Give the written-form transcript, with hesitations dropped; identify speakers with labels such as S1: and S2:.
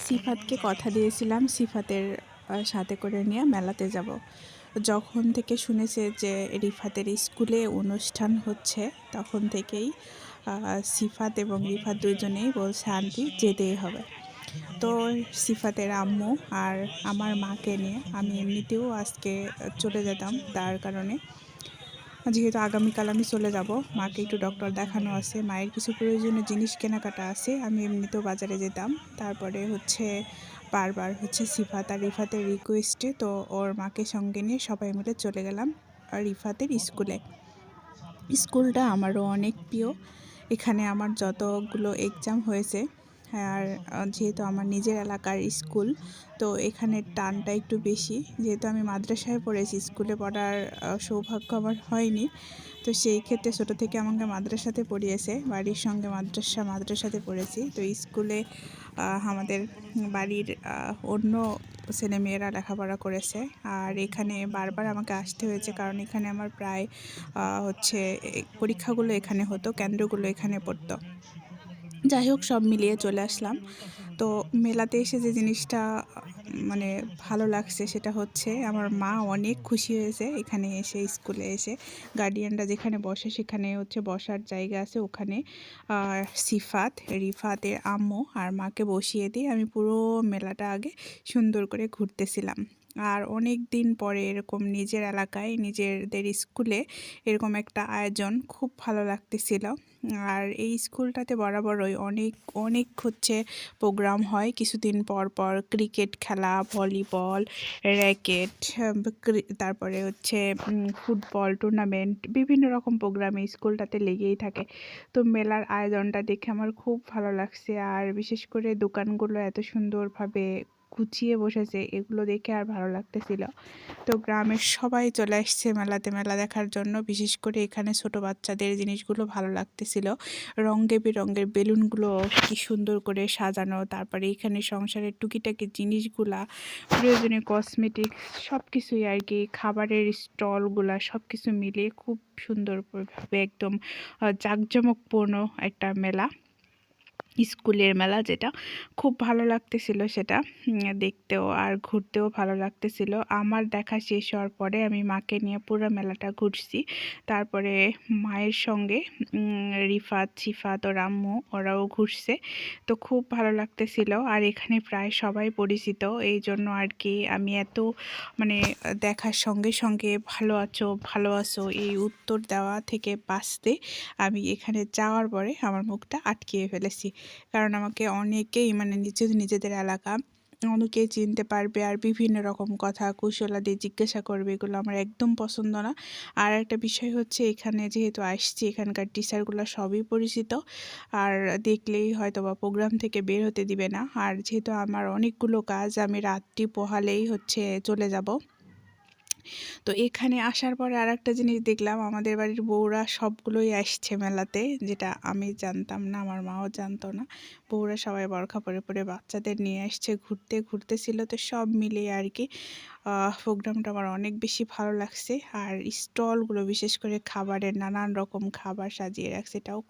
S1: সিফাতকে কথা দিয়েছিলাম সিফাতের সাথে করে নিয়ে মেলাতে যাব। যখন থেকে শুনেছে যে রিফাতের স্কুলে অনুষ্ঠান হচ্ছে তখন থেকেই সিফাত এবং রিফাত দুজনেই বলছে আন্টি যেতেই হবে। তো সিফাতের আম্মু আর আমার মাকে নিয়ে আমি এমনিতেও আজকে চলে যেতাম, তার কারণে যেহেতু আগামীকাল আমি চলে যাব, মাকে একটু ডক্টর দেখানো আছে, মায়ের কিছু প্রয়োজনীয় জিনিস কেনাকাটা আছে, আমি এমনিতেও বাজারে যেতাম। তারপরে বারবার সিফাত আর রিফাতের রিকোয়েস্টে তো ওর মাকে সঙ্গে নিয়ে সবাই মিলে চলে গেলাম আর রিফাতের স্কুলে। স্কুলটা আমারও অনেক প্রিয়। এখানে আমার যতগুলো এক্সাম হয়েছে, আর যেহেতু আমার নিজের এলাকার স্কুল, তো এখানের টানটা একটু বেশি। যেহেতু আমি মাদ্রাসায় পড়েছি, স্কুলে পড়ার সৌভাগ্য আমার হয়নি, তো সেই ক্ষেত্রে ছোটো থেকে আমাকে মাদ্রাসাতে পড়িয়েছে, বাড়ির সঙ্গে মাদ্রাসাতে পড়েছি। তো স্কুলে আমাদের বাড়ির অন্য ছেলেমেয়েরা লেখাপড়া করেছে, আর এখানে বারবার আমাকে আসতে হয়েছে কারণ এখানে আমার প্রায় পরীক্ষাগুলো এখানে হতো, কেন্দ্রগুলো এখানে পড়তো। যাই হোক, সব মিলিয়ে চলে আসলাম। তো মেলাতে এসে যে জিনিসটা মানে ভালো লাগছে সেটা হচ্ছে আমার মা অনেক খুশি হয়েছে এখানে এসে, স্কুলে এসে গার্ডিয়ানরা যেখানে বসে সেখানে বসার জায়গা আছে, ওখানে সিফাত রিফাতের আম্মু আর মাকে বসিয়ে দিয়ে আমি পুরো মেলাটা আগে সুন্দর করে ঘুরতেছিলাম। আর অনেক দিন পরে এরকম নিজের এলাকায় নিজেদের স্কুলে এরকম একটা আয়োজন খুব ভালো লাগতেছিল। আর এই স্কুলটাতে বরাবরই অনেক অনেক প্রোগ্রাম হয়, কিছুদিন পর পর ক্রিকেট খেলা, ভলিবল, র্যাকেট, তারপরে ফুটবল টুর্নামেন্ট, বিভিন্ন রকম প্রোগ্রাম এই স্কুলটাতে লেগেই থাকে। তো মেলার আয়োজনটা দেখে আমার খুব ভালো লাগছে, আর বিশেষ করে দোকানগুলো এত সুন্দরভাবে গুছিয়ে বসেছে, এগুলো দেখে আর ভালো লাগতেছিল। তো গ্রামের সবাই চলে আসছে মেলাতে মেলা দেখার জন্য, বিশেষ করে এখানে ছোট বাচ্চাদের জিনিসগুলো ভালো লাগতেছিল। রঙে বেরঙের বেলুনগুলো কি সুন্দর করে সাজানো, তারপরে এখানে সংসারের টুকিটাকি জিনিসগুলা, প্রয়োজনীয় কসমেটিক্স সব কিছুই আর কি, খাবারের স্টলগুলা সব কিছু মিলিয়ে খুব সুন্দরভাবে একদম জাঁকজমকপূর্ণ একটা মেলা, স্কুলের মেলা, যেটা খুব ভালো লাগতেছিল সেটা দেখতেও আর ঘুরতেও ভালো লাগতেছিল। আমার দেখা শেষ হওয়ার পরে আমি মাকে নিয়ে পুরো মেলাটা ঘুরছি। তারপরে মায়ের সঙ্গে রিফাত সিফাত ও রাম্মু ওরাও ঘুরছে, তো খুব ভালো লাগতেছিল। আর এখানে প্রায় সবাই পরিচিত, এই জন্য আর কি আমি এত দেখার সঙ্গে সঙ্গে ভালো আছো এই উত্তর দেওয়া থেকে বাঁচতে আমি এখানে যাওয়ার পরে আমার মুখটা আটকিয়ে ফেলেছি। কারণ আমাকে অনেকেই নিজেদের এলাকা অনেকেই চিনতে পারবে, আর বিভিন্ন রকম কথা কুশলাদি জিজ্ঞাসা করবে, এগুলো আমার একদম পছন্দ না। আর একটা বিষয় হচ্ছে, এখানে যেহেতু আসছি এখানকার টিচারগুলো সবই পরিচিত, আর দেখলেই হয়তো বা প্রোগ্রাম থেকে বের হতে দিবে না। আর যেহেতু আমার অনেকগুলো কাজ, আমি রাত্রি পোহালেই চলে যাব। তো এখানে আসার পরে আরেকটা জিনিস দেখলাম, আমাদের বাড়ির বউরা সবগুলোই আসছে মেলাতে, যেটা আমি জানতাম না, আমার মাও জানতো না। বউরা সবাই বরখা পরে পরে বাচ্চাদের নিয়ে আসছে, ঘুরতেছিল। তো সব মিলিয়ে আর কি প্রোগ্রামটা আমার অনেক বেশি ভালো লাগছে। আর স্টলগুলো, বিশেষ করে খাবারের নানান রকম খাবার সাজিয়ে রাখছে, এটাও